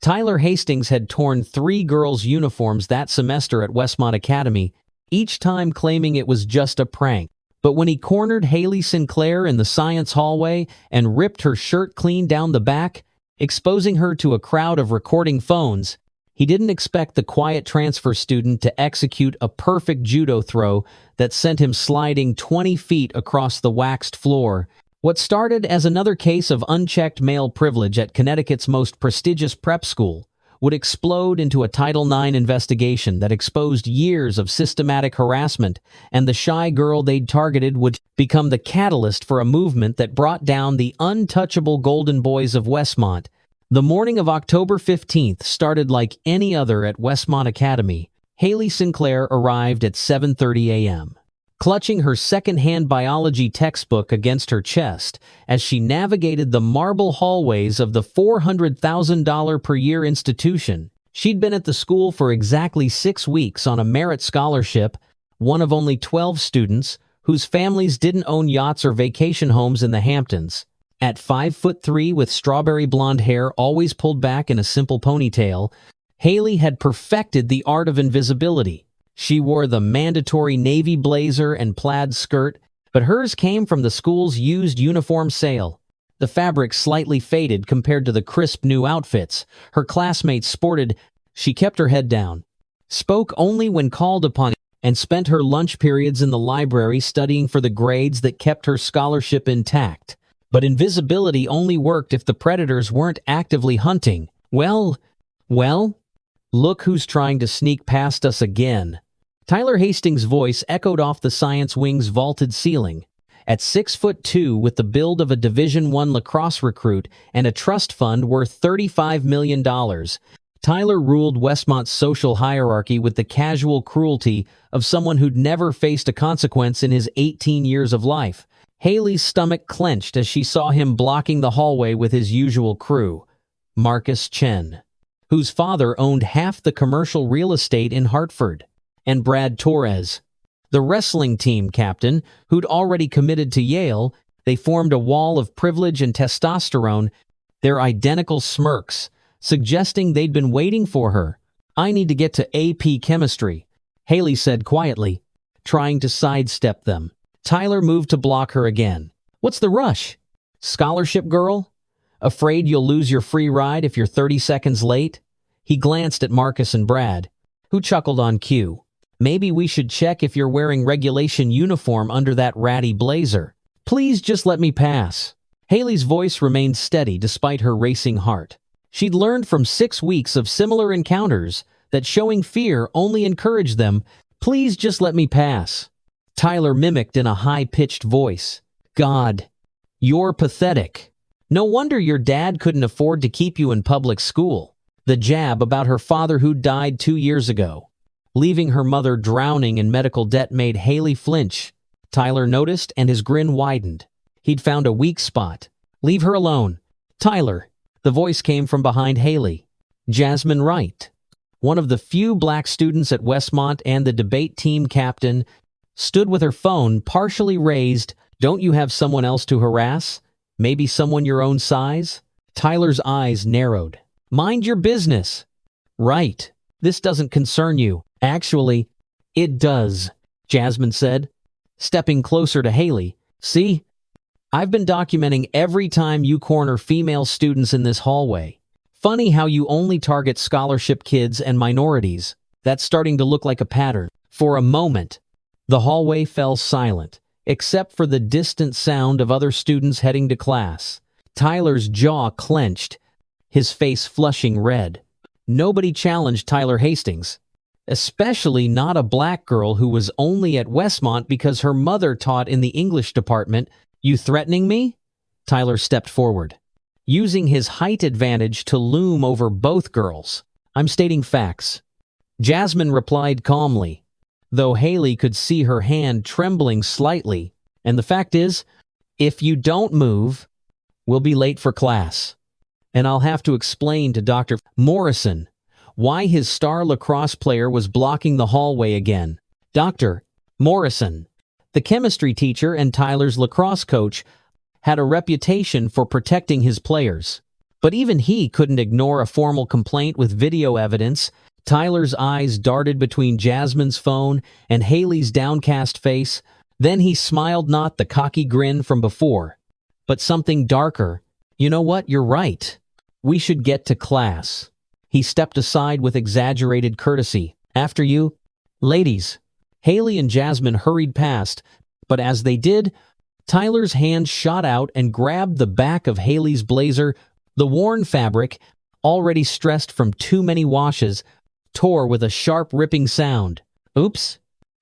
Tyler Hastings had torn 3 girls' uniforms that semester at Westmont Academy, each time claiming it was just a prank. But when he cornered Haley Sinclair in the science hallway and ripped her shirt clean down the back, exposing her to a crowd of recording phones, he didn't expect the quiet transfer student to execute a perfect judo throw that sent him sliding 20 feet across the waxed floor. What started as another case of unchecked male privilege at Connecticut's most prestigious prep school would explode into a Title IX investigation that exposed years of systematic harassment, and the shy girl they'd targeted would become the catalyst for a movement that brought down the untouchable golden boys of Westmont. The morning of October 15th started like any other at Westmont Academy. Haley Sinclair arrived at 7:30 a.m. clutching her second-hand biology textbook against her chest as she navigated the marble hallways of the $400,000 per year institution. She'd been at the school for exactly 6 weeks on a merit scholarship, one of only 12 students whose families didn't own yachts or vacation homes in the Hamptons. At 5'3" with strawberry blonde hair always pulled back in a simple ponytail, Haley had perfected the art of invisibility. She wore the mandatory navy blazer and plaid skirt, but hers came from the school's used uniform sale. The fabric slightly faded compared to the crisp new outfits her classmates sported. She kept her head down, spoke only when called upon, and spent her lunch periods in the library studying for the grades that kept her scholarship intact. But invisibility only worked if the predators weren't actively hunting. Well, look who's trying to sneak past us again. Tyler Hastings' voice echoed off the science wing's vaulted ceiling. At 6'2", with the build of a Division I lacrosse recruit and a trust fund worth $35 million, Tyler ruled Westmont's social hierarchy with the casual cruelty of someone who'd never faced a consequence in his 18 years of life. Haley's stomach clenched as she saw him blocking the hallway with his usual crew, Marcus Chen, whose father owned half the commercial real estate in Hartford, and Brad Torres, the wrestling team captain who'd already committed to Yale. They formed a wall of privilege and testosterone, their identical smirks suggesting they'd been waiting for her. "I need to get to AP Chemistry," Haley said quietly, trying to sidestep them. Tyler moved to block her again. "What's the rush? Scholarship girl? Afraid you'll lose your free ride if you're 30 seconds late?" He glanced at Marcus and Brad, who chuckled on cue. "Maybe we should check if you're wearing regulation uniform under that ratty blazer. Please just let me pass." Haley's voice remained steady despite her racing heart. She'd learned from 6 weeks of similar encounters that showing fear only encouraged them. "Please just let me pass," Tyler mimicked in a high-pitched voice. "God, you're pathetic. No wonder your dad couldn't afford to keep you in public school." The jab about her father who died 2 years ago, leaving her mother drowning in medical debt, made Haley flinch. Tyler noticed, and his grin widened. He'd found a weak spot. "Leave her alone, Tyler." The voice came from behind Haley. Jasmine Wright, one of the few black students at Westmont and the debate team captain, stood with her phone partially raised. "Don't you have someone else to harass? Maybe someone your own size?" Tyler's eyes narrowed. "Mind your business." "Right. This doesn't concern you." "Actually, it does," Jasmine said, stepping closer to Haley. "See? I've been documenting every time you corner female students in this hallway. Funny how you only target scholarship kids and minorities. That's starting to look like a pattern." For a moment, the hallway fell silent, except for the distant sound of other students heading to class. Tyler's jaw clenched, his face flushing red. Nobody challenged Tyler Hastings, especially not a black girl who was only at Westmont because her mother taught in the English department. "You threatening me?" Tyler stepped forward, using his height advantage to loom over both girls. "I'm stating facts," Jasmine replied calmly, though Haley could see her hand trembling slightly. "And the fact is, if you don't move, we'll be late for class. And I'll have to explain to Dr. Morrison why his star lacrosse player was blocking the hallway again." Dr. Morrison, the chemistry teacher and Tyler's lacrosse coach, had a reputation for protecting his players. But even he couldn't ignore a formal complaint with video evidence. Tyler's eyes darted between Jasmine's phone and Haley's downcast face. Then he smiled, not the cocky grin from before, but something darker. "You know what? You're right. We should get to class." He stepped aside with exaggerated courtesy. "After you, ladies." Haley and Jasmine hurried past, but as they did, Tyler's hand shot out and grabbed the back of Haley's blazer. The worn fabric, already stressed from too many washes, tore with a sharp ripping sound. "Oops,"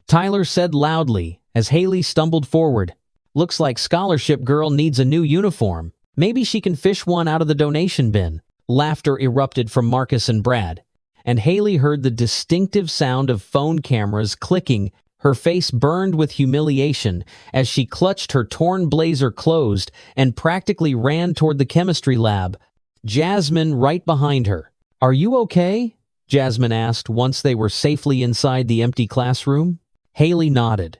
Tyler said loudly as Haley stumbled forward. "Looks like scholarship girl needs a new uniform. Maybe she can fish one out of the donation bin." Laughter erupted from Marcus and Brad, and Haley heard the distinctive sound of phone cameras clicking. Her face burned with humiliation as she clutched her torn blazer closed and practically ran toward the chemistry lab. Jasmine right behind her. "Are you okay?" Jasmine asked once they were safely inside the empty classroom. Haley nodded,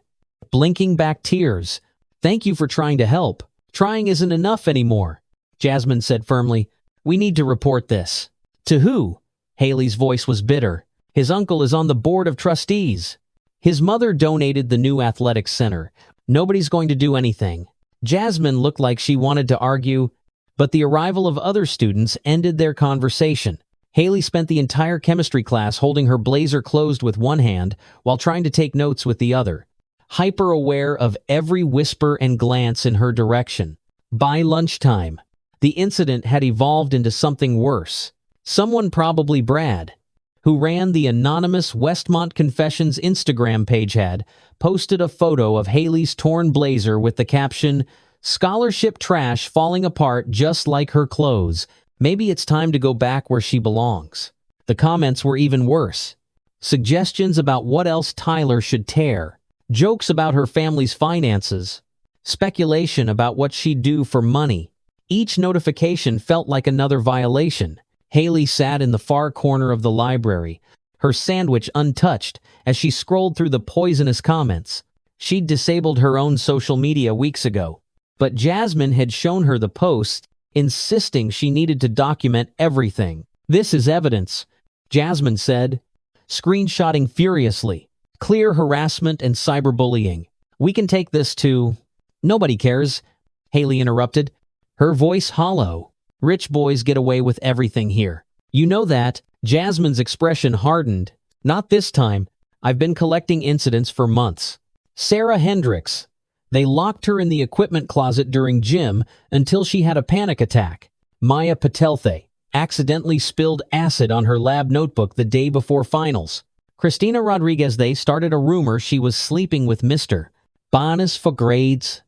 blinking back tears. "Thank you for trying to help. Trying isn't enough anymore," Jasmine said firmly. "We need to report this." "To who?" Haley's voice was bitter. "His uncle is on the board of trustees. His mother donated the new athletics center. Nobody's going to do anything." Jasmine looked like she wanted to argue, but the arrival of other students ended their conversation. Haley spent the entire chemistry class holding her blazer closed with one hand while trying to take notes with the other, hyper-aware of every whisper and glance in her direction. By lunchtime, the incident had evolved into something worse. Someone, probably Brad, who ran the anonymous Westmont Confessions Instagram page, had posted a photo of Haley's torn blazer with the caption, "Scholarship trash falling apart just like her clothes. Maybe it's time to go back where she belongs." The comments were even worse. Suggestions about what else Tyler should tear. Jokes about her family's finances. Speculation about what she'd do for money. Each notification felt like another violation. Haley sat in the far corner of the library, her sandwich untouched, as she scrolled through the poisonous comments. She'd disabled her own social media weeks ago, but Jasmine had shown her the posts, insisting she needed to document everything. "This is evidence," Jasmine said, screenshotting furiously. "Clear harassment and cyberbullying. We can take this to—" "Nobody cares," Haley interrupted, her voice hollow. "Rich boys get away with everything here. You know that." Jasmine's expression hardened. "Not this time. I've been collecting incidents for months." Sarah Hendricks. They locked her in the equipment closet during gym until she had a panic attack. Maya Patelthe accidentally spilled acid on her lab notebook the day before finals. Christina Rodriguez. They started a rumor she was sleeping with Mr. Bonus for grades,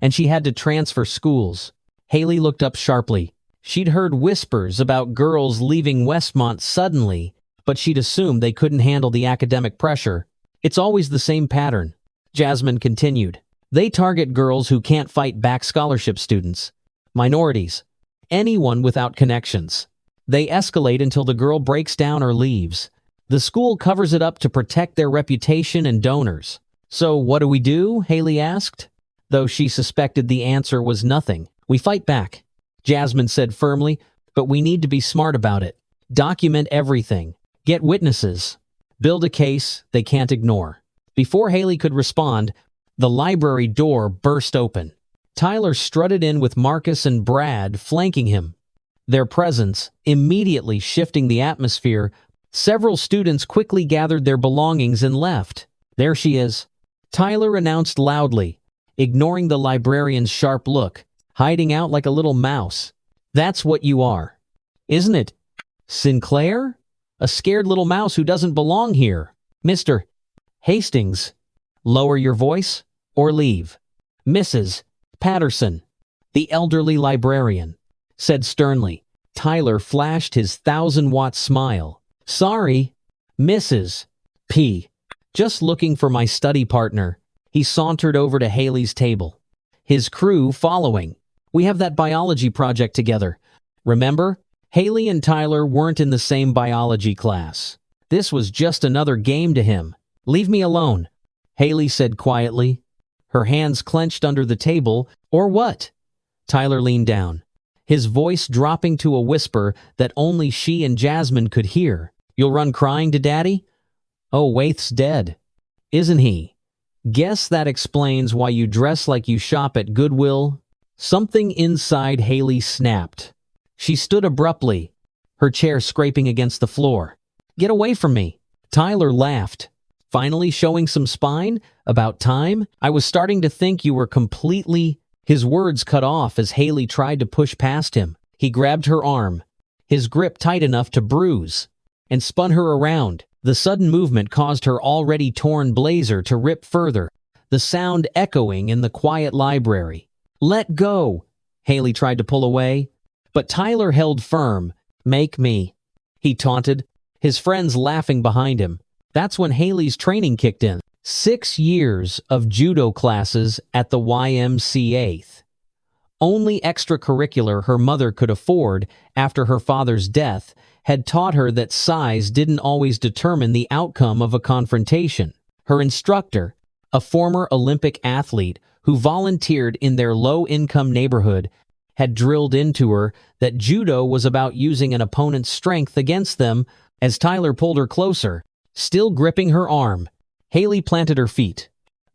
and she had to transfer schools. Haley looked up sharply. She'd heard whispers about girls leaving Westmont suddenly, but she'd assumed they couldn't handle the academic pressure. "It's always the same pattern," Jasmine continued. "They target girls who can't fight back, scholarship students, minorities, anyone without connections. They escalate until the girl breaks down or leaves. The school covers it up to protect their reputation and donors." "So what do we do?" Haley asked, though she suspected the answer was nothing. "We fight back," Jasmine said firmly, "but we need to be smart about it. Document everything. Get witnesses. Build a case they can't ignore." Before Haley could respond, the library door burst open. Tyler strutted in with Marcus and Brad flanking him, their presence immediately shifting the atmosphere. Several students quickly gathered their belongings and left. "There she is," Tyler announced loudly, ignoring the librarian's sharp look. "Hiding out like a little mouse. That's what you are, isn't it? Sinclair? A scared little mouse who doesn't belong here. Mr. Hastings, lower your voice or leave." "Mrs. Patterson," the elderly librarian said sternly. Tyler flashed his 1,000-watt smile. "Sorry, Mrs. P. Just looking for my study partner." He sauntered over to Haley's table, his crew following. "We have that biology project together. Remember?" Haley and Tyler weren't in the same biology class. This was just another game to him. "Leave me alone," Haley said quietly, her hands clenched under the table. "Or what?" Tyler leaned down, his voice dropping to a whisper that only she and Jasmine could hear. "You'll run crying to Daddy? Oh, Waith's dead, isn't he? Guess that explains why you dress like you shop at Goodwill." Something inside Haley snapped. She stood abruptly, her chair scraping against the floor. "Get away from me." Tyler laughed. "Finally showing some spine? About time? I was starting to think you were completely—" His words cut off as Haley tried to push past him. He grabbed her arm, his grip tight enough to bruise, and spun her around. The sudden movement caused her already torn blazer to rip further, the sound echoing in the quiet library. "Let go!" Haley tried to pull away, but Tyler held firm. "Make me," he taunted, his friends laughing behind him. That's when Haley's training kicked in. 6 years of judo classes at the YMCA. Only extracurricular her mother could afford after her father's death had taught her that size didn't always determine the outcome of a confrontation. Her instructor, a former Olympic athlete who volunteered in their low-income neighborhood, had drilled into her that judo was about using an opponent's strength against them. As Tyler pulled her closer, still gripping her arm, Haley planted her feet,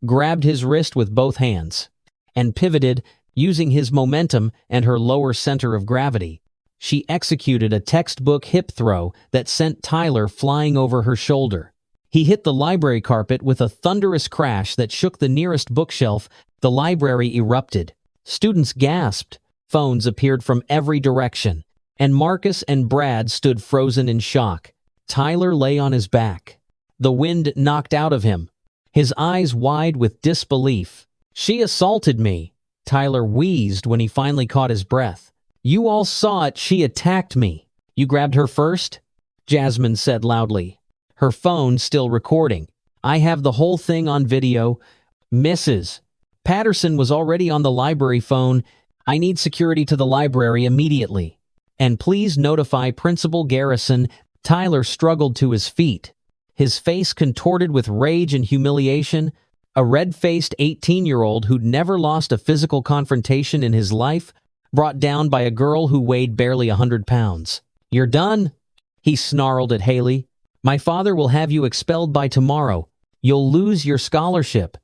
grabbed his wrist with both hands, and pivoted, using his momentum and her lower center of gravity. She executed a textbook hip throw that sent Tyler flying over her shoulder. He hit the library carpet with a thunderous crash that shook the nearest bookshelf. The library erupted. Students gasped. Phones appeared from every direction, and Marcus and Brad stood frozen in shock. Tyler lay on his back, the wind knocked out of him, his eyes wide with disbelief. "She assaulted me," Tyler wheezed when he finally caught his breath. "You all saw it. She attacked me." "You grabbed her first?" Jasmine said loudly, her phone still recording. "I have the whole thing on video." Mrs. Patterson was already on the library phone. "I need security to the library immediately. And please notify Principal Garrison." Tyler struggled to his feet, his face contorted with rage and humiliation. A red-faced 18-year-old who'd never lost a physical confrontation in his life, brought down by a girl who weighed barely 100 pounds. "You're done," he snarled at Haley. "My father will have you expelled by tomorrow. You'll lose your scholarship,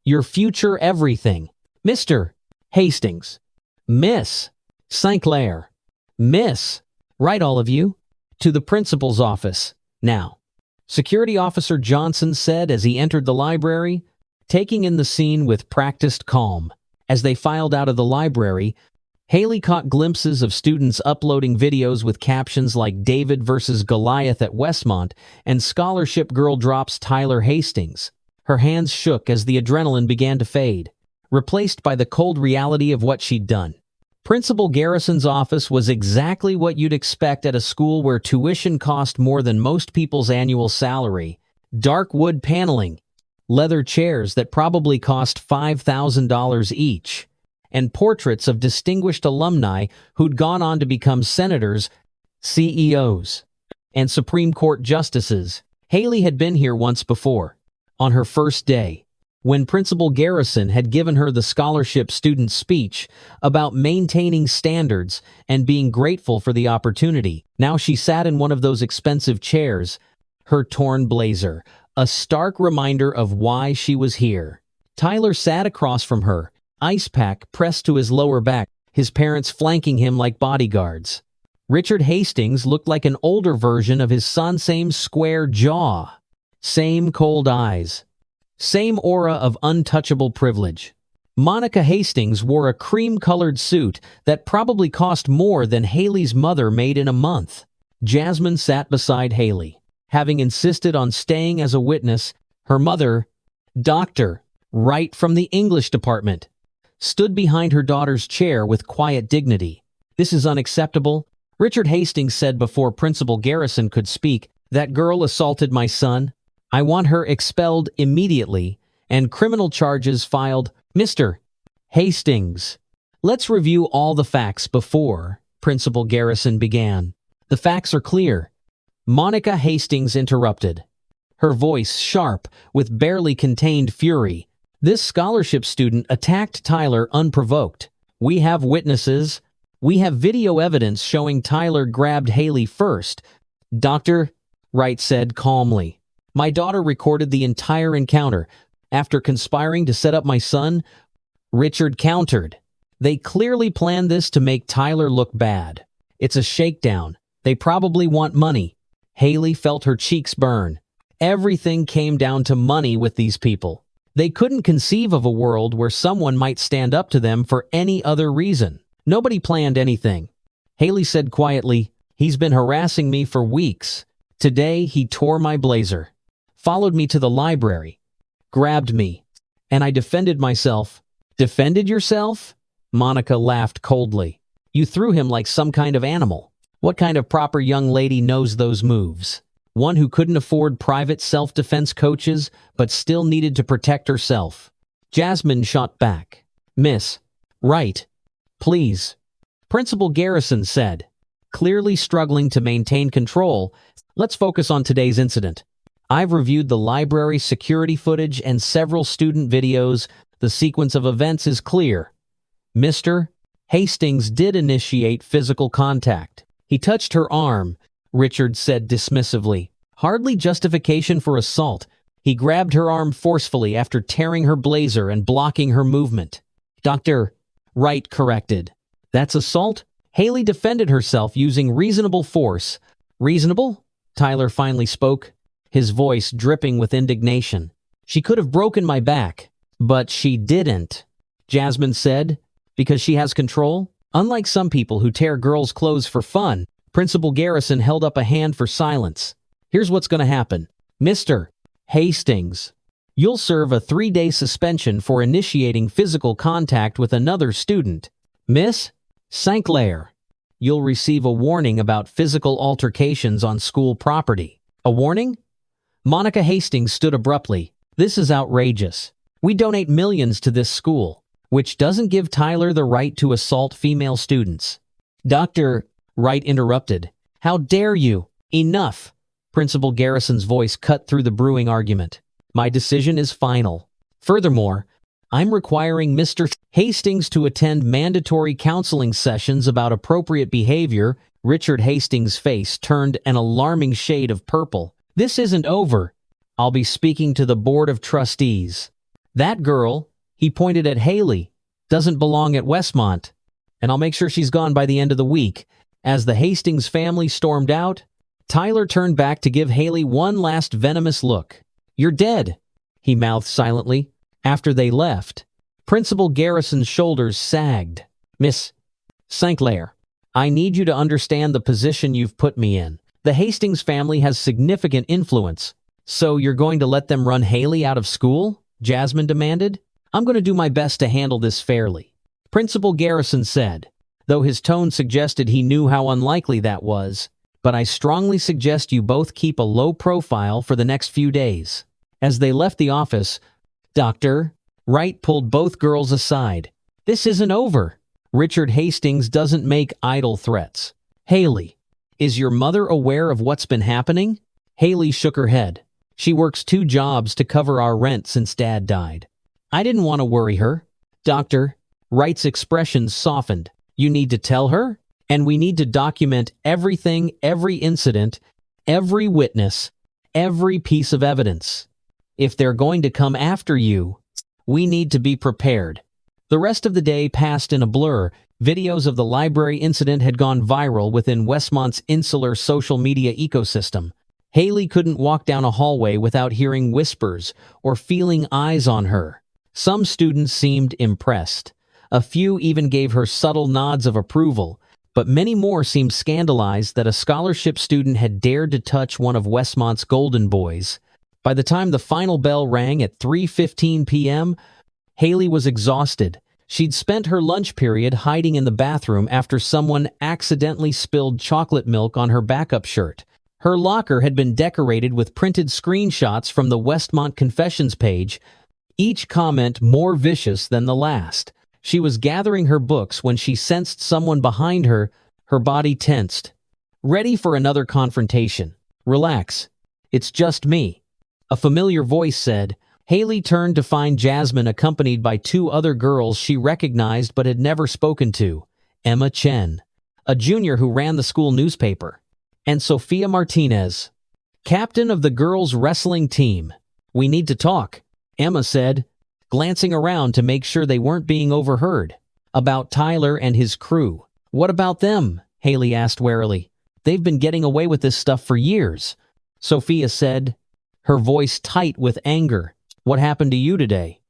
your future, everything. Mr. Hastings. Miss Sinclair. Miss. Right, all of you. To the principal's office, now." Security Officer Johnson said as he entered the library, taking in the scene with practiced calm. As they filed out of the library, Haley caught glimpses of students uploading videos with captions like "David versus Goliath at Westmont" and "Scholarship Girl drops Tyler Hastings." Her hands shook as the adrenaline began to fade, replaced by the cold reality of what she'd done. Principal Garrison's office was exactly what you'd expect at a school where tuition cost more than most people's annual salary. Dark wood paneling, leather chairs that probably cost $5,000 each, and portraits of distinguished alumni who'd gone on to become senators, CEOs, and Supreme Court justices. Haley had been here once before, on her first day, when Principal Garrison had given her the scholarship student speech about maintaining standards and being grateful for the opportunity. Now she sat in one of those expensive chairs, her torn blazer, a stark reminder of why she was here. Tyler sat across from her, ice pack pressed to his lower back, his parents flanking him like bodyguards. Richard Hastings looked like an older version of his son, same square jaw, same cold eyes, same aura of untouchable privilege. Monica Hastings wore a cream-colored suit that probably cost more than Haley's mother made in a month. Jasmine sat beside Haley, having insisted on staying as a witness. Her mother, Dr. Wright from the English department, stood behind her daughter's chair with quiet dignity. "This is unacceptable," Richard Hastings said before Principal Garrison could speak. "That girl assaulted my son. I want her expelled immediately and criminal charges filed." "Mr. Hastings, let's review all the facts before," Principal Garrison began. "The facts are clear," Monica Hastings interrupted, her voice sharp with barely contained fury. "This scholarship student attacked Tyler unprovoked. We have witnesses." We have video evidence showing Tyler grabbed Haley first. Dr. Wright said calmly. My daughter recorded the entire encounter. After conspiring to set up my son, Richard countered. They clearly planned this to make Tyler look bad. It's a shakedown. They probably want money. Haley felt her cheeks burn. Everything came down to money with these people. They couldn't conceive of a world where someone might stand up to them for any other reason. Nobody planned anything. Haley said quietly, he's been harassing me for weeks. Today, he tore my blazer, followed me to the library, grabbed me, and I defended myself. Defended yourself? Monica laughed coldly. You threw him like some kind of animal. What kind of proper young lady knows those moves? One who couldn't afford private self-defense coaches, but still needed to protect herself. Jasmine shot back. Miss Wright, please. Principal Garrison said, clearly struggling to maintain control. Let's focus on today's incident. I've reviewed the library security footage and several student videos. The sequence of events is clear. Mr. Hastings did initiate physical contact. He touched her arm, Richard said dismissively. Hardly justification for assault. He grabbed her arm forcefully after tearing her blazer and blocking her movement. Dr. Wright corrected. That's assault? Haley defended herself using reasonable force. Reasonable? Tyler finally spoke, his voice dripping with indignation. She could have broken my back, but she didn't, Jasmine said, because she has control. Unlike some people who tear girls' clothes for fun, Principal Garrison held up a hand for silence. Here's what's going to happen. Mr. Hastings, you'll serve a 3-day suspension for initiating physical contact with another student. Miss Sinclair, you'll receive a warning about physical altercations on school property. A warning? Monica Hastings stood abruptly. This is outrageous. We donate millions to this school, which doesn't give Tyler the right to assault female students. Dr. Wright interrupted. How dare you? Enough! Principal Garrison's voice cut through the brewing argument. My decision is final. Furthermore, I'm requiring Mr. Hastings to attend mandatory counseling sessions about appropriate behavior. Richard Hastings' face turned an alarming shade of purple. This isn't over. I'll be speaking to the Board of Trustees. That girl, he pointed at Haley, doesn't belong at Westmont, and I'll make sure she's gone by the end of the week. As the Hastings family stormed out, Tyler turned back to give Haley one last venomous look. You're dead, he mouthed silently. After they left, Principal Garrison's shoulders sagged. Miss Sinclair, I need you to understand the position you've put me in. The Hastings family has significant influence. So you're going to let them run Haley out of school? Jasmine demanded. I'm going to do my best to handle this fairly, Principal Garrison said, though his tone suggested he knew how unlikely that was. But I strongly suggest you both keep a low profile for the next few days. As they left the office, Dr. Wright pulled both girls aside. This isn't over. Richard Hastings doesn't make idle threats. Haley, is your mother aware of what's been happening? Haley shook her head. She works 2 jobs to cover our rent since Dad died. I didn't want to worry her. Dr. Wright's expression softened. You need to tell her? And we need to document everything, every incident, every witness, every piece of evidence. If they're going to come after you, we need to be prepared. The rest of the day passed in a blur. Videos of the library incident had gone viral within Westmont's insular social media ecosystem. Haley couldn't walk down a hallway without hearing whispers or feeling eyes on her. Some students seemed impressed. A few even gave her subtle nods of approval, but many more seemed scandalized that a scholarship student had dared to touch one of Westmont's golden boys. By the time the final bell rang at 3:15 p.m., Haley was exhausted. She'd spent her lunch period hiding in the bathroom after someone accidentally spilled chocolate milk on her backup shirt. Her locker had been decorated with printed screenshots from the Westmont confessions page, each comment more vicious than the last. She was gathering her books when she sensed someone behind her, her body tensed. Ready for another confrontation. Relax. It's just me. A familiar voice said. Haley turned to find Jasmine accompanied by 2 other girls she recognized but had never spoken to. Emma Chen, a junior who ran the school newspaper, and Sophia Martinez, captain of the girls' wrestling team. "We need to talk," Emma said, glancing around to make sure they weren't being overheard. "About Tyler and his crew." "What about them?" Haley asked warily. "They've been getting away with this stuff for years," Sophia said, her voice tight with anger. "What happened to you today?"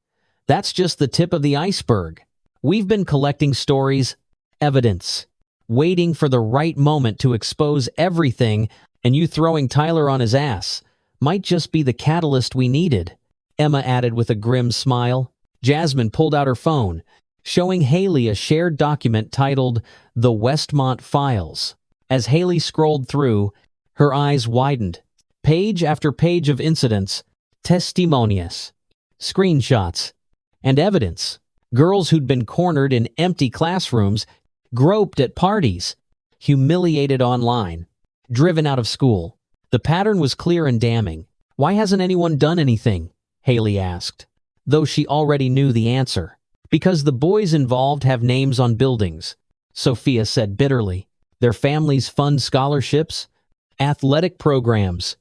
"That's just the tip of the iceberg. We've been collecting stories, evidence, waiting for the right moment to expose everything, and you throwing Tyler on his ass might just be the catalyst we needed," Emma added with a grim smile. Jasmine pulled out her phone, showing Haley a shared document titled The Westmont Files. As Haley scrolled through, her eyes widened. Page after page of incidents, testimonies, screenshots, and evidence. Girls who'd been cornered in empty classrooms, groped at parties, humiliated online, driven out of school. The pattern was clear and damning. "Why hasn't anyone done anything?" Haley asked, though she already knew the answer. "Because the boys involved have names on buildings," Sophia said bitterly. "Their families fund scholarships, athletic programs,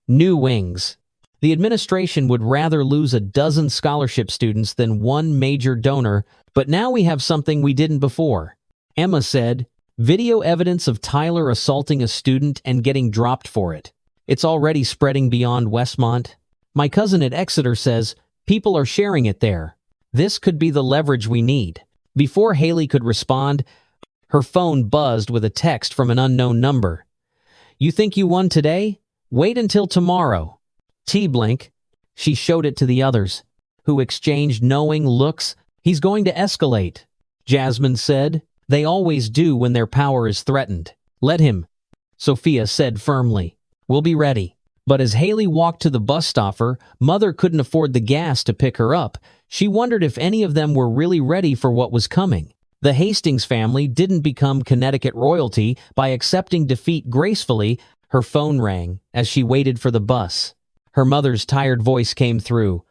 new wings. The administration would rather lose a dozen scholarship students than one major donor, but now we have something we didn't before," Emma said. "Video evidence of Tyler assaulting a student and getting dropped for it. It's already spreading beyond Westmont. My cousin at Exeter says people are sharing it there. This could be the leverage we need." Before Haley could respond, her phone buzzed with a text from an unknown number. "You think you won today? Wait until tomorrow." T-blink. She showed it to the others, who exchanged knowing looks. "He's going to escalate," Jasmine said. "They always do when their power is threatened." "Let him," Sophia said firmly. "We'll be ready." But as Haley walked to the bus stop, her mother couldn't afford the gas to pick her up. She wondered if any of them were really ready for what was coming. The Hastings family didn't become Connecticut royalty by accepting defeat gracefully. Her phone rang as she waited for the bus. Her mother's tired voice came through.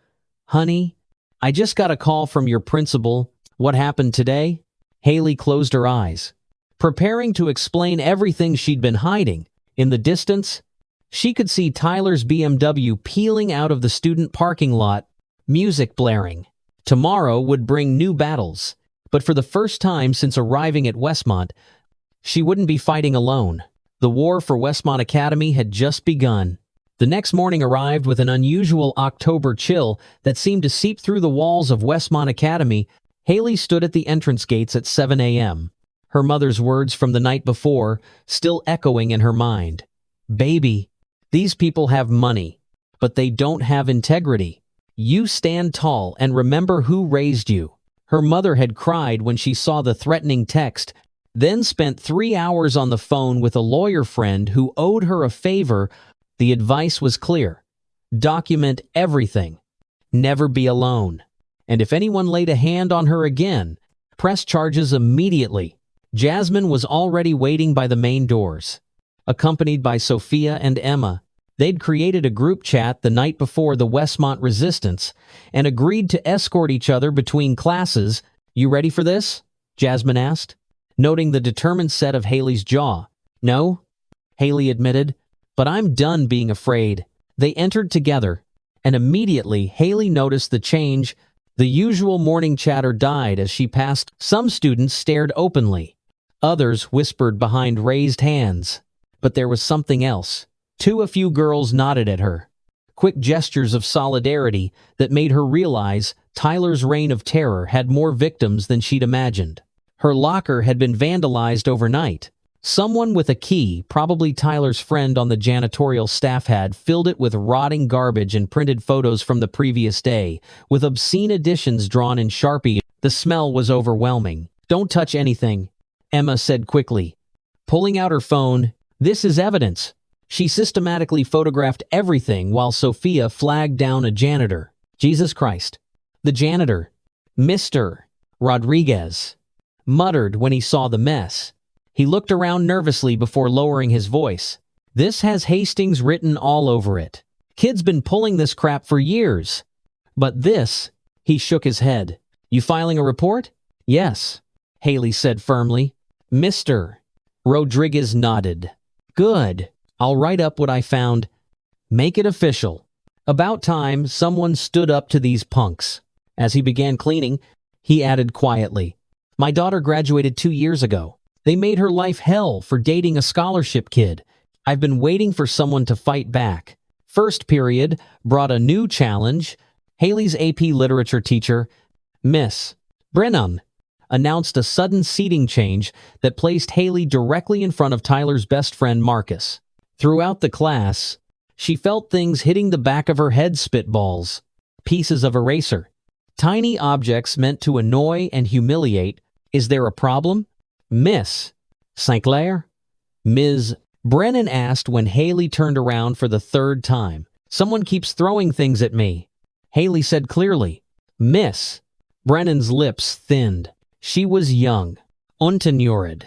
"Honey, I just got a call from your principal. What happened today?" Haley closed her eyes, preparing to explain everything she'd been hiding. In the distance, she could see Tyler's BMW peeling out of the student parking lot, music blaring. Tomorrow would bring new battles, but for the first time since arriving at Westmont, she wouldn't be fighting alone. The war for Westmont Academy had just begun. The next morning arrived with an unusual October chill that seemed to seep through the walls of Westmont Academy. Haley stood at the entrance gates at 7 a.m., her mother's words from the night before still echoing in her mind. "Baby, these people have money, but they don't have integrity. You stand tall and remember who raised you." Her mother had cried when she saw the threatening text, then spent 3 hours on the phone with a lawyer friend who owed her a favor. The advice was clear. Document everything. Never be alone. And if anyone laid a hand on her again, press charges immediately. Jasmine was already waiting by the main doors. Accompanied by Sophia and Emma, they'd created a group chat the night before the Westmont resistance and agreed to escort each other between classes. "You ready for this?" Jasmine asked, noting the determined set of Haley's jaw. "No," Haley admitted, "but I'm done being afraid." They entered together, and immediately Haley noticed the change. The usual morning chatter died as she passed. Some students stared openly. Others whispered behind raised hands. But there was something else. A few girls nodded at her. Quick gestures of solidarity that made her realize Tyler's reign of terror had more victims than she'd imagined. Her locker had been vandalized overnight. Someone with a key, probably Tyler's friend on the janitorial staff, had filled it with rotting garbage and printed photos from the previous day, with obscene additions drawn in Sharpie. The smell was overwhelming. "Don't touch anything," Emma said quickly, pulling out her phone. "This is evidence." She systematically photographed everything while Sophia flagged down a janitor. "Jesus Christ." The janitor, Mr. Rodriguez, muttered when he saw the mess. He looked around nervously before lowering his voice. "This has Hastings written all over it. Kid's been pulling this crap for years. But this," he shook his head. "You filing a report?" "Yes," Haley said firmly. Mr. Rodriguez nodded. Good. I'll write up what I found. Make it official. About time someone stood up to these punks. As he began cleaning, he added quietly, My daughter graduated 2 years ago. They made her life hell for dating a scholarship kid. I've been waiting for someone to fight back. First period brought a new challenge. Haley's AP literature teacher, Miss Brennan, announced a sudden seating change that placed Haley directly in front of Tyler's best friend Marcus. Throughout the class, she felt things hitting the back of her head, spitballs, pieces of eraser, tiny objects meant to annoy and humiliate. Is there a problem? Miss Sinclair? Ms. Brennan asked when Haley turned around for the third time. Someone keeps throwing things at me. Haley said clearly. Miss Brennan's lips thinned. She was young, untenured,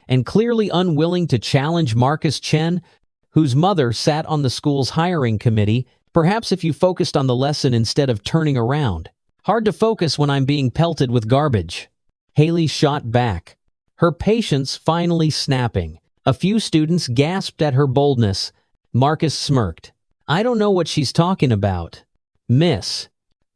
and clearly unwilling to challenge Marcus Chen, whose mother sat on the school's hiring committee. Perhaps if you focused on the lesson instead of turning around. Hard to focus when I'm being pelted with garbage. Haley shot back, her patience finally snapping. A few students gasped at her boldness. Marcus smirked. I don't know what she's talking about. Miss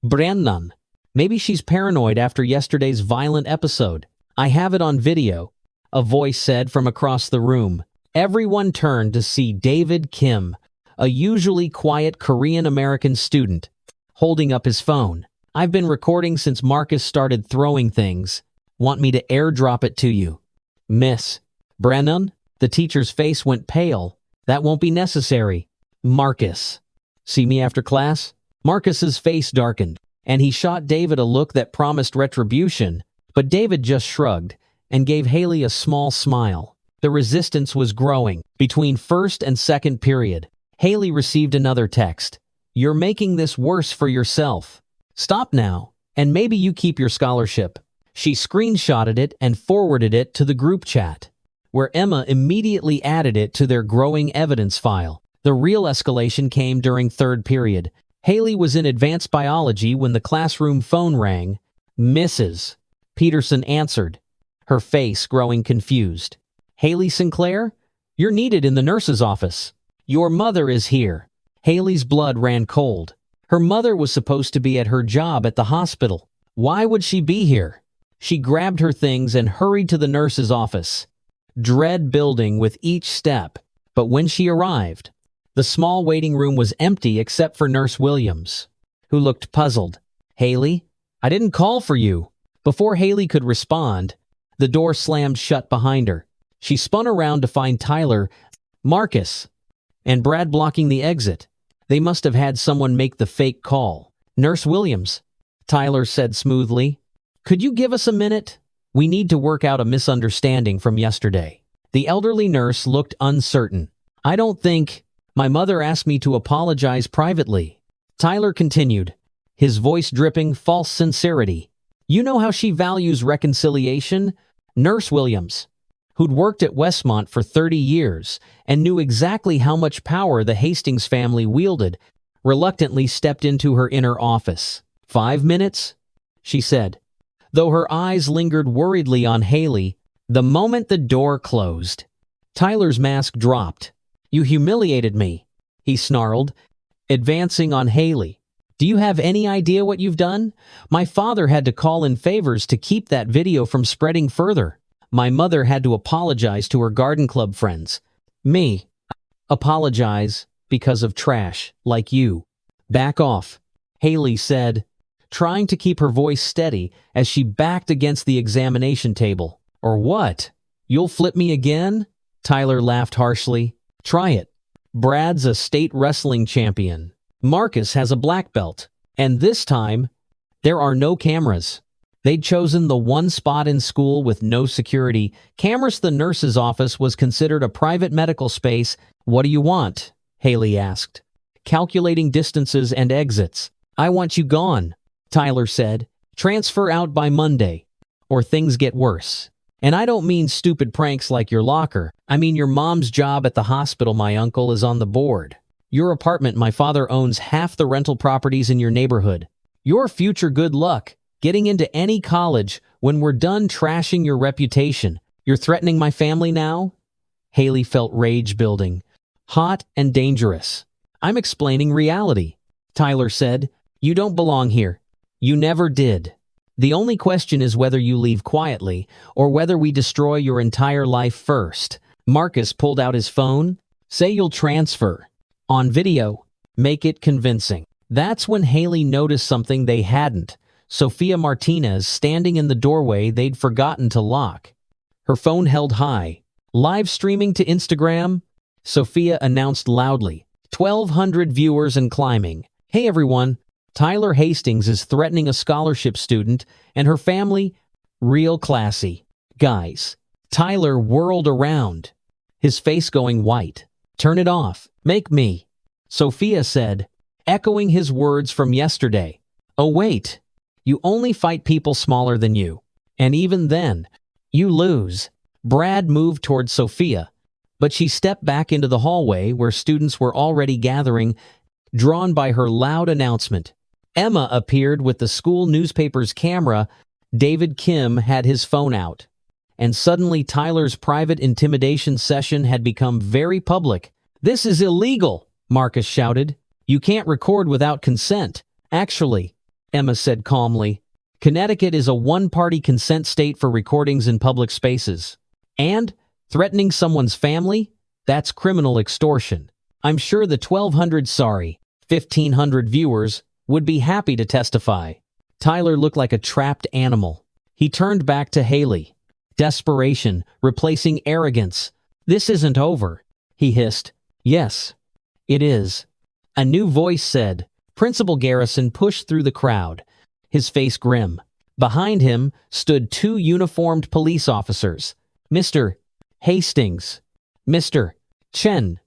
Brennan. Maybe she's paranoid after yesterday's violent episode. I have it on video, a voice said from across the room. Everyone turned to see David Kim, a usually quiet Korean-American student, holding up his phone. I've been recording since Marcus started throwing things. Want me to airdrop it to you? Miss Brennan? The teacher's face went pale. That won't be necessary. Marcus. See me after class? Marcus's face darkened, and he shot David a look that promised retribution, but David just shrugged and gave Haley a small smile. The resistance was growing. Between first and second period, Haley received another text. You're making this worse for yourself. Stop now, and maybe you keep your scholarship. She screenshotted it and forwarded it to the group chat, where Emma immediately added it to their growing evidence file. The real escalation came during third period. Haley was in advanced biology when the classroom phone rang. Mrs. Peterson answered, her face growing confused. Haley Sinclair? You're needed in the nurse's office. Your mother is here. Haley's blood ran cold. Her mother was supposed to be at her job at the hospital. Why would she be here? She grabbed her things and hurried to the nurse's office, dread building with each step. But when she arrived, the small waiting room was empty except for Nurse Williams, who looked puzzled. Haley, I didn't call for you. Before Haley could respond, the door slammed shut behind her. She spun around to find Tyler, Marcus, and Brad blocking the exit. They must have had someone make the fake call. Nurse Williams, Tyler said smoothly. Could you give us a minute? We need to work out a misunderstanding from yesterday. The elderly nurse looked uncertain. I don't think... My mother asked me to apologize privately. Tyler continued, his voice dripping false sincerity. You know how she values reconciliation? Nurse Williams, who'd worked at Westmont for 30 years and knew exactly how much power the Hastings family wielded, reluctantly stepped into her inner office. 5 minutes? She said, though her eyes lingered worriedly on Haley the moment the door closed. Tyler's mask dropped. You humiliated me, he snarled, advancing on Haley. Do you have any idea what you've done? My father had to call in favors to keep that video from spreading further. My mother had to apologize to her garden club friends. Me. Apologize because of trash like you. Back off, Haley said, trying to keep her voice steady as she backed against the examination table. Or what? You'll flip me again? Tyler laughed harshly. Try it. Brad's a state wrestling champion. Marcus has a black belt. And this time, there are no cameras. They'd chosen the one spot in school with no security. Cameras. The nurse's office was considered a private medical space. What do you want? Haley asked, calculating distances and exits. I want you gone, Tyler said. Transfer out by Monday, or things get worse. And I don't mean stupid pranks like your locker. I mean your mom's job at the hospital. My uncle is on the board. Your apartment. My father owns half the rental properties in your neighborhood. Your future. Good luck getting into any college when we're done trashing your reputation. You're threatening my family now? Haley felt rage building. Hot and dangerous. I'm explaining reality. Tyler said, you don't belong here. You never did. The only question is whether you leave quietly or whether we destroy your entire life first. Marcus pulled out his phone. Say you'll transfer. On video, make it convincing. That's when Haley noticed something they hadn't. Sophia Martinez standing in the doorway they'd forgotten to lock. Her phone held high. Live streaming to Instagram? Sophia announced loudly. 1,200 viewers and climbing. Hey everyone, Tyler Hastings is threatening a scholarship student and her family. Real classy. Guys. Tyler whirled around, his face going white. Turn it off. Make me. Sophia said, echoing his words from yesterday. Oh wait. You only fight people smaller than you. And even then, you lose. Brad moved toward Sophia, but she stepped back into the hallway where students were already gathering, drawn by her loud announcement. Emma appeared with the school newspaper's camera. David Kim had his phone out. And suddenly Tyler's private intimidation session had become very public. This is illegal, Marcus shouted. You can't record without consent. Actually, Emma said calmly, Connecticut is a one-party consent state for recordings in public spaces. And threatening someone's family? That's criminal extortion. I'm sure the 1,500 viewers would be happy to testify. Tyler looked like a trapped animal. He turned back to Haley. Desperation, replacing arrogance. This isn't over, he hissed. Yes, it is. A new voice said. Principal Garrison pushed through the crowd, his face grim. Behind him stood two uniformed police officers. Mr. Hastings. Mr. Chen.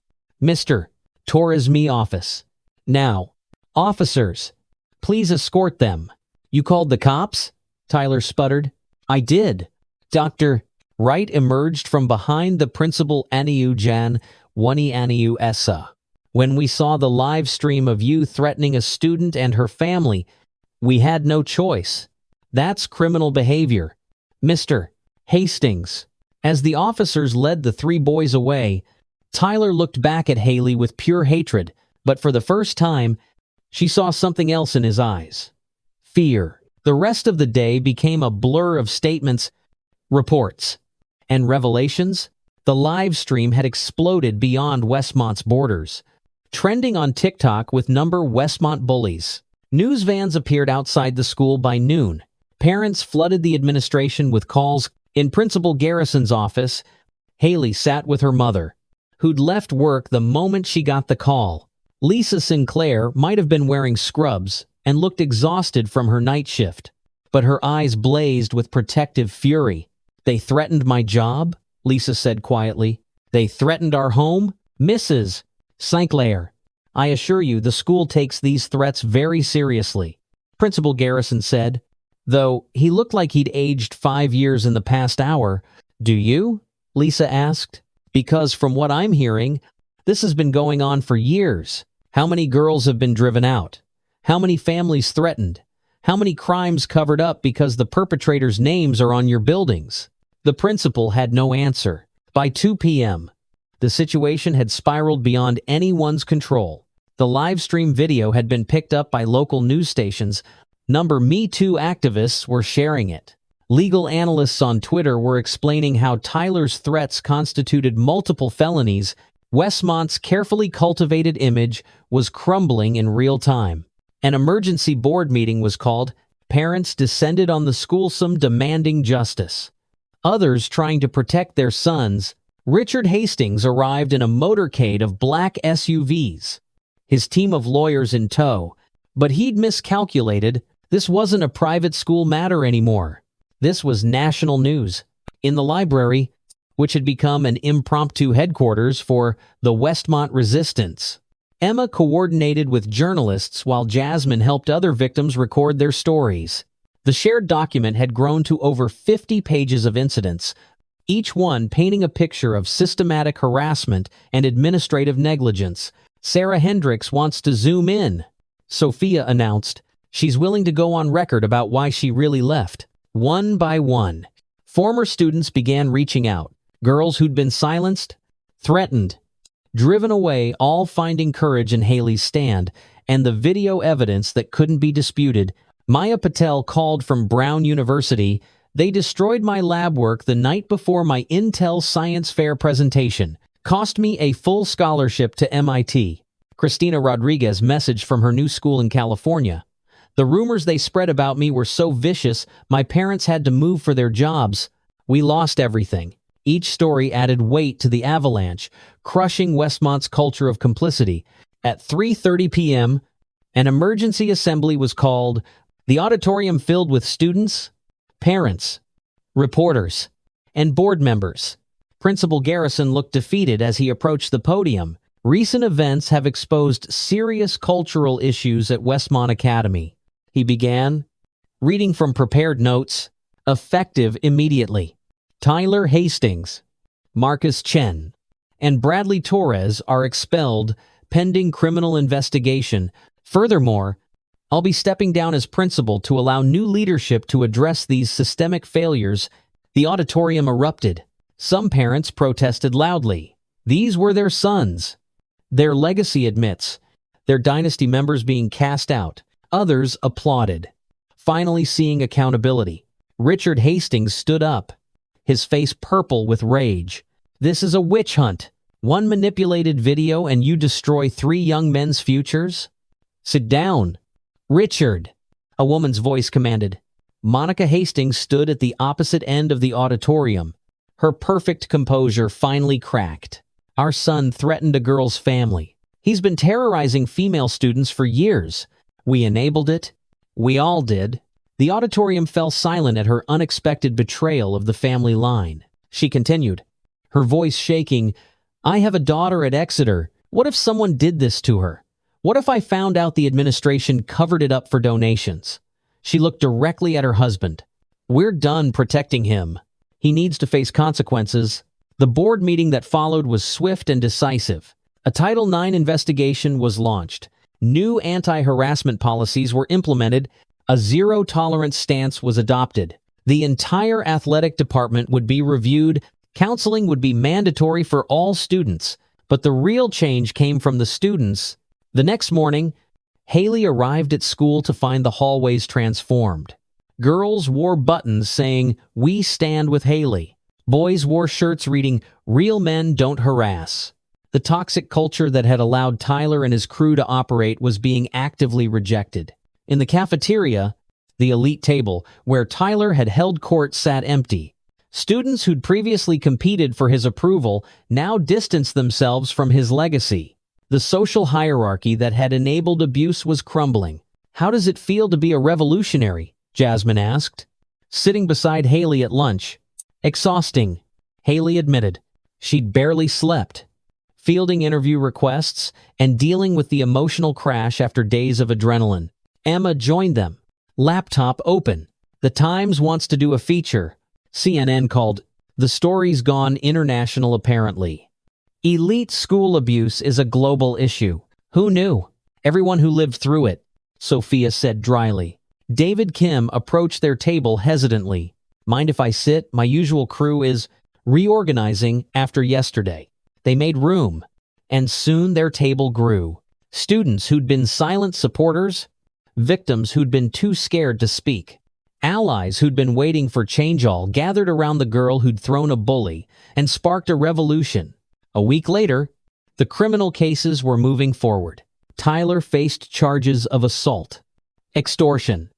Mr. Torres Me office. Now, officers, please escort them. You called the cops? Tyler sputtered. I did. Dr. Wright emerged from behind the principal Aniu Jan, Wani Aniu Essa. When we saw the live stream of you threatening a student and her family, we had no choice. That's criminal behavior. Mr. Hastings. As the officers led the three boys away, Tyler looked back at Haley with pure hatred, but for the first time, she saw something else in his eyes. Fear. The rest of the day became a blur of statements, reports, and revelations. The live stream had exploded beyond Westmont's borders, trending on TikTok with number Westmont Bullies. News vans appeared outside the school by noon. Parents flooded the administration with calls. In Principal Garrison's office, Haley sat with her mother, who'd left work the moment she got the call. Lisa Sinclair might have been wearing scrubs and looked exhausted from her night shift, but her eyes blazed with protective fury. They threatened my job, Lisa said quietly. They threatened our home, Mrs. Sinclair. I assure you the school takes these threats very seriously, Principal Garrison said, though he looked like he'd aged 5 years in the past hour. Do you? Lisa asked. Because from what I'm hearing, this has been going on for years. How many girls have been driven out? How many families threatened? How many crimes covered up because the perpetrators' names are on your buildings? The principal had no answer. By 2 p.m., the situation had spiraled beyond anyone's control. The live stream video had been picked up by local news stations. Number Me Too activists were sharing it. Legal analysts on Twitter were explaining how Tyler's threats constituted multiple felonies. Westmont's carefully cultivated image was crumbling in real time. An emergency board meeting was called. Parents descended on the school, some demanding justice. Others trying to protect their sons. Richard Hastings arrived in a motorcade of black SUVs, his team of lawyers in tow. But he'd miscalculated. This wasn't a private school matter anymore. This was national news. In the library, which had become an impromptu headquarters for the Westmont resistance, Emma coordinated with journalists while Jasmine helped other victims record their stories. The shared document had grown to over 50 pages of incidents, each one painting a picture of systematic harassment and administrative negligence. Sarah Hendricks wants to zoom in, Sophia announced. She's willing to go on record about why she really left. One by one, Former students began reaching out. Girls who'd been silenced, threatened, driven away, all finding courage in Haley's stand, and the video evidence that couldn't be disputed. Maya Patel called from Brown University. They destroyed my lab work the night before my Intel Science Fair presentation. Cost me a full scholarship to MIT. Christina Rodriguez messaged from her new school in California. The rumors they spread about me were so vicious, my parents had to move for their jobs. We lost everything. Each story added weight to the avalanche, crushing Westmont's culture of complicity. At 3:30 p.m., an emergency assembly was called. The auditorium filled with students, parents, reporters, and board members. Principal Garrison looked defeated as he approached the podium. Recent events have exposed serious cultural issues at Westmont Academy. He began, reading from prepared notes, effective immediately. Tyler Hastings, Marcus Chen, and Bradley Torres are expelled pending criminal investigation. Furthermore, I'll be stepping down as principal to allow new leadership to address these systemic failures. The auditorium erupted. Some parents protested loudly. These were their sons. Their legacy admits, their dynasty members being cast out. Others applauded. Finally seeing accountability, Richard Hastings stood up, his face purple with rage. This is a witch hunt. One manipulated video and you destroy 3 young men's futures? Sit down, Richard, a woman's voice commanded. Monica Hastings stood at the opposite end of the auditorium. Her perfect composure finally cracked. Our son threatened a girl's family. He's been terrorizing female students for years. We enabled it. We all did. The auditorium fell silent at her unexpected betrayal of the family line. She continued, her voice shaking, I have a daughter at Exeter. What if someone did this to her? What if I found out the administration covered it up for donations? She looked directly at her husband. We're done protecting him. He needs to face consequences. The board meeting that followed was swift and decisive. A Title IX investigation was launched. New anti-harassment policies were implemented. A zero-tolerance stance was adopted. The entire athletic department would be reviewed. Counseling would be mandatory for all students. But the real change came from the students. The next morning, Haley arrived at school to find the hallways transformed. Girls wore buttons saying, "We stand with Haley." Boys wore shirts reading, "Real men don't harass." The toxic culture that had allowed Tyler and his crew to operate was being actively rejected. In the cafeteria, the elite table, where Tyler had held court, sat empty. Students who'd previously competed for his approval now distanced themselves from his legacy. The social hierarchy that had enabled abuse was crumbling. How does it feel to be a revolutionary? Jasmine asked, sitting beside Haley at lunch. Exhausting, Haley admitted. She'd barely slept, fielding interview requests and dealing with the emotional crash after days of adrenaline. Emma joined them, laptop open. The Times wants to do a feature. CNN called, "The story's gone international apparently." Elite school abuse is a global issue. Who knew? Everyone who lived through it, Sophia said dryly. David Kim approached their table hesitantly. Mind if I sit? My usual crew is reorganizing after yesterday. They made room, and soon their table grew. Students who'd been silent supporters, victims who'd been too scared to speak, allies who'd been waiting for change all gathered around the girl who'd thrown a bully and sparked a revolution. A week later, the criminal cases were moving forward. Tyler faced charges of assault, extortion,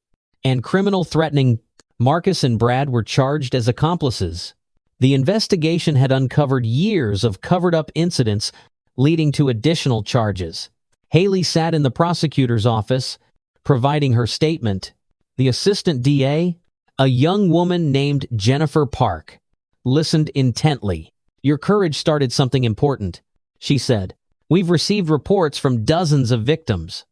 and criminal threatening. Marcus and Brad were charged as accomplices. The investigation had uncovered years of covered-up incidents leading to additional charges. Haley sat in the prosecutor's office, providing her statement. The assistant DA, a young woman named Jennifer Park, listened intently. Your courage started something important, she said. We've received reports from dozens of victims,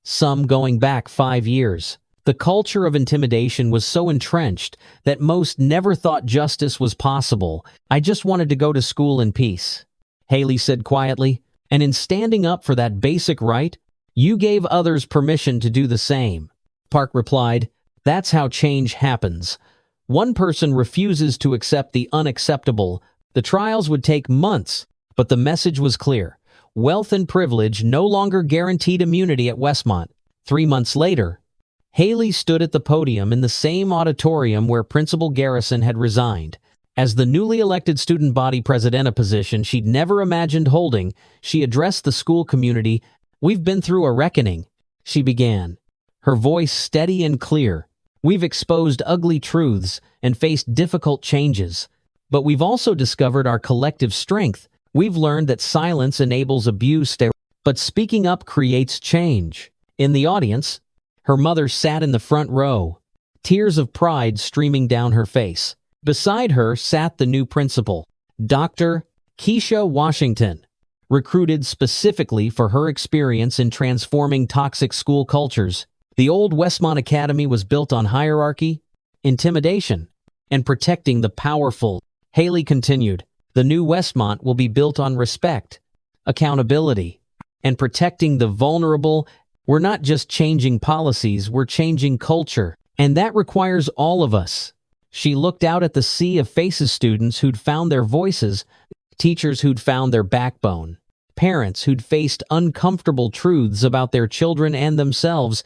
some going back 5 years. The culture of intimidation was so entrenched that most never thought justice was possible. I just wanted to go to school in peace, Haley said quietly. And in standing up for that basic right, you gave others permission to do the same. Park replied, that's how change happens. One person refuses to accept the unacceptable. The trials would take months, but the message was clear. Wealth and privilege no longer guaranteed immunity at Westmont. 3 months later, Haley stood at the podium in the same auditorium where Principal Garrison had resigned. As the newly elected student body president, a position she'd never imagined holding, she addressed the school community. "We've been through a reckoning," she began, her voice steady and clear. "We've exposed ugly truths and faced difficult changes. But we've also discovered our collective strength. We've learned that silence enables abuse, but speaking up creates change." In the audience, her mother sat in the front row, tears of pride streaming down her face. Beside her sat the new principal, Dr. Keisha Washington, recruited specifically for her experience in transforming toxic school cultures. The old Westmont Academy was built on hierarchy, intimidation, and protecting the powerful. Haley continued, "The new Westmont will be built on respect, accountability, and protecting the vulnerable. We're not just changing policies, we're changing culture, and that requires all of us." She looked out at the sea of faces: students who'd found their voices, teachers who'd found their backbone, parents who'd faced uncomfortable truths about their children and themselves.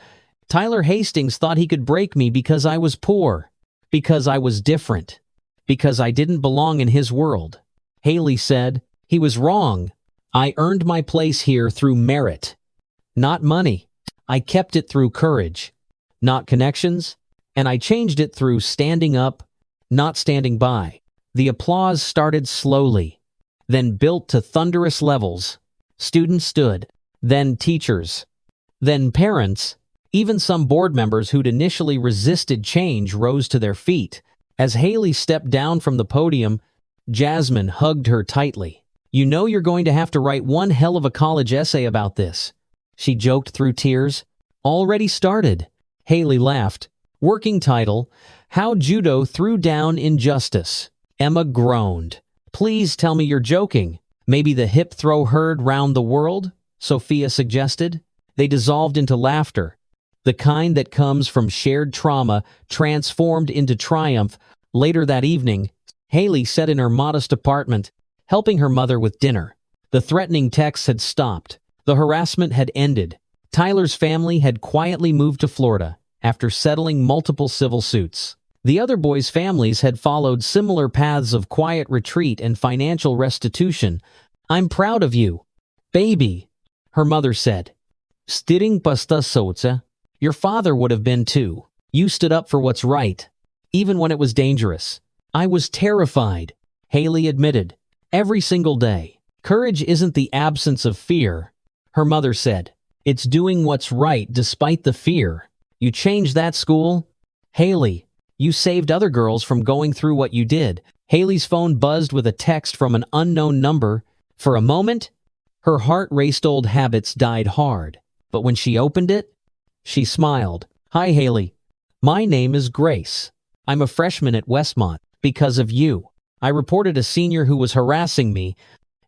"Tyler Hastings thought he could break me because I was poor, because I was different, because I didn't belong in his world." Haley said, "He was wrong. I earned my place here through merit, not money. I kept it through courage, not connections, and I changed it through standing up, not standing by." The applause started slowly, then built to thunderous levels. Students stood, then teachers, then parents. Even some board members who'd initially resisted change rose to their feet. As Haley stepped down from the podium, Jasmine hugged her tightly. "You know you're going to have to write one hell of a college essay about this," she joked through tears. "Already started." Haley laughed. Working title, "How Judo Threw Down Injustice." Emma groaned. "Please tell me you're joking." "Maybe the hip throw heard round the world?" Sophia suggested. They dissolved into laughter, the kind that comes from shared trauma transformed into triumph. Later that evening, Haley sat in her modest apartment, helping her mother with dinner. The threatening texts had stopped. The harassment had ended. Tyler's family had quietly moved to Florida after settling multiple civil suits. The other boys' families had followed similar paths of quiet retreat and financial restitution. "I'm proud of you, baby," her mother said. "Stirring pasta soca. Your father would have been too. You stood up for what's right, even when it was dangerous." "I was terrified," Haley admitted, "every single day." "Courage isn't the absence of fear," her mother said. "It's doing what's right despite the fear. You changed that school, Haley. You saved other girls from going through what you did." Haley's phone buzzed with a text from an unknown number. For a moment, her heart raced. Old habits died hard. But when she opened it, she smiled. "Hi, Haley. My name is Grace. I'm a freshman at Westmont. Because of you, I reported a senior who was harassing me,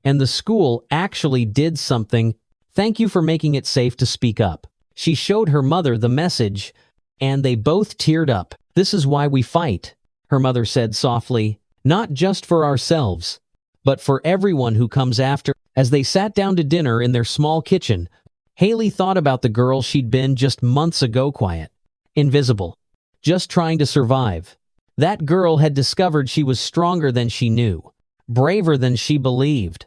and the school actually did something. Thank you for making it safe to speak up." She showed her mother the message, and they both teared up. "This is why we fight," her mother said softly, "not just for ourselves, but for everyone who comes after." As they sat down to dinner in their small kitchen, Haley thought about the girl she'd been just months ago, quiet, invisible, just trying to survive. That girl had discovered she was stronger than she knew, braver than she believed,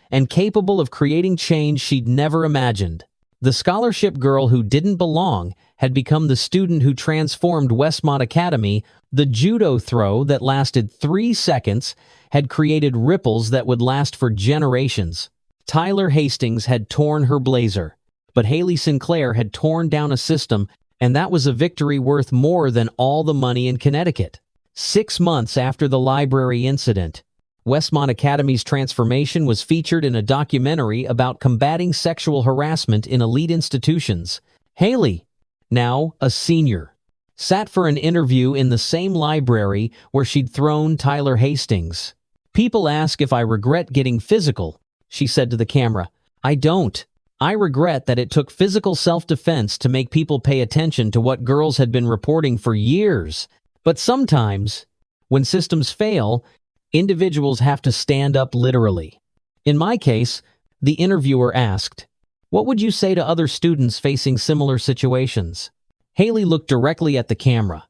and capable of creating change she'd never imagined. The scholarship girl who didn't belong had become the student who transformed Westmont Academy. The judo throw that lasted 3 seconds had created ripples that would last for generations. Tyler Hastings had torn her blazer, but Haley Sinclair had torn down a system, and that was a victory worth more than all the money in Connecticut. 6 months after the library incident, Westmont Academy's transformation was featured in a documentary about combating sexual harassment in elite institutions. Haley, now a senior, sat for an interview in the same library where she'd thrown Tyler Hastings. "People ask if I regret getting physical," she said to the camera. "I don't. I regret that it took physical self-defense to make people pay attention to what girls had been reporting for years. But sometimes When systems fail, individuals have to stand up literally. In my case, the interviewer asked, "What would you say to other students facing similar situations?" Haley looked directly at the camera,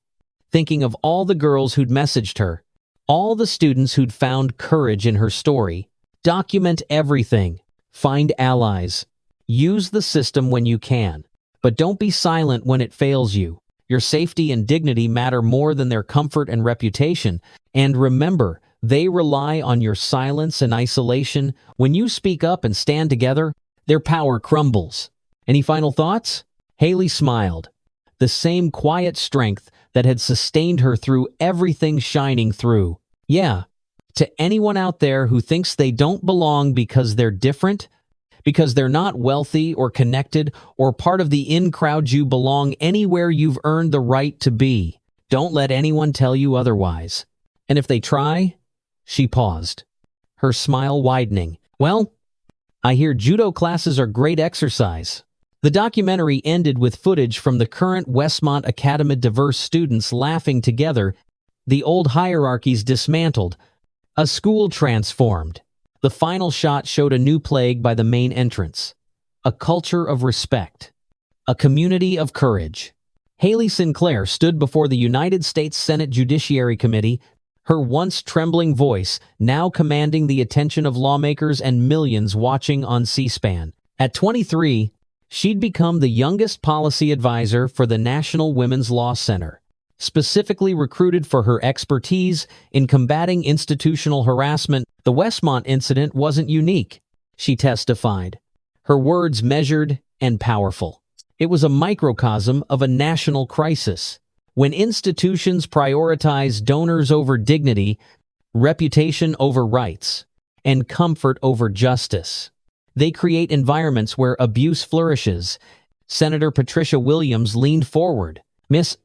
thinking of all the girls who'd messaged her, all the students who'd found courage in her story. Document everything. Find allies. Use the system when you can. But don't be silent when it fails you. Your safety and dignity matter more than their comfort and reputation. And remember, they rely on your silence and isolation. When you speak up and stand together, their power crumbles. Any final thoughts? Haley smiled. The same quiet strength that had sustained her through everything shining through. Yeah, to anyone out there who thinks they don't belong because they're different, because they're not wealthy or connected or part of the in-crowd, you belong anywhere you've earned the right to be. Don't let anyone tell you otherwise. And if they try, she paused, her smile widening. Well, I hear judo classes are great exercise. The documentary ended with footage from the current Westmont Academy diverse students laughing together, the old hierarchies dismantled, a school transformed. The final shot showed a new plague by the main entrance, a culture of respect, a community of courage. Haley Sinclair stood before the United States Senate Judiciary Committee, her once trembling voice now commanding the attention of lawmakers and millions watching on C-SPAN. At 23, she'd become the youngest policy advisor for the National Women's Law Center, specifically recruited for her expertise in combating institutional harassment. The Westmont incident wasn't unique, she testified, her words measured and powerful. It was a microcosm of a national crisis. When institutions prioritize donors over dignity, reputation over rights, and comfort over justice, they create environments where abuse flourishes. Senator Patricia Williams leaned forward. Miss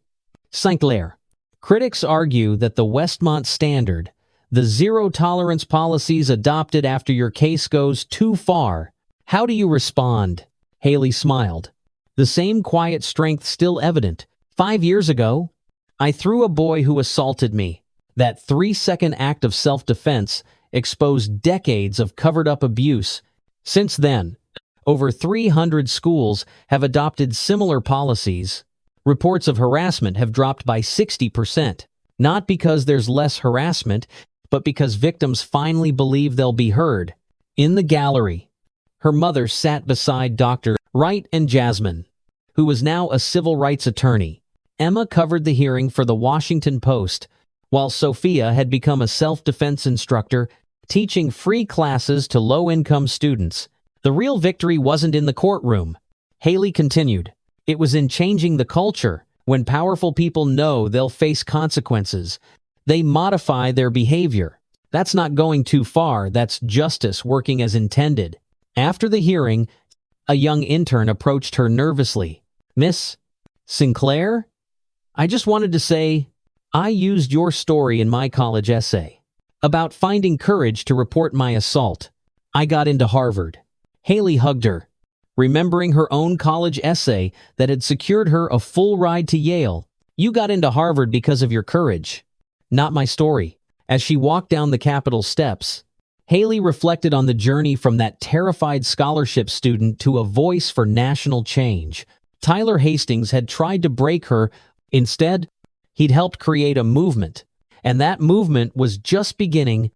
Sinclair, critics argue that the Westmont standard, the zero-tolerance policies adopted after your case goes too far. How do you respond? Haley smiled, the same quiet strength still evident. 5 years ago, I threw a boy who assaulted me. That 3-second act of self-defense exposed decades of covered-up abuse. Since then, over 300 schools have adopted similar policies. Reports of harassment have dropped by 60%, not because there's less harassment, but because victims finally believe they'll be heard. In the gallery, her mother sat beside Dr. Wright and Jasmine, who was now a civil rights attorney. Emma covered the hearing for the Washington Post, while Sophia had become a self-defense instructor, teaching free classes to low-income students. The real victory wasn't in the courtroom, Haley continued. It was in changing the culture. When powerful people know they'll face consequences, they modify their behavior. That's not going too far, that's justice working as intended. After the hearing, a young intern approached her nervously. Miss Sinclair? I just wanted to say, I used your story in my college essay about finding courage to report my assault. I got into Harvard. Haley hugged her, remembering her own college essay that had secured her a full ride to Yale. You got into Harvard because of your courage, not my story. As she walked down the Capitol steps, Haley reflected on the journey from that terrified scholarship student to a voice for national change. Tyler Hastings had tried to break her. Instead, he'd helped create a movement, and that movement was just beginning.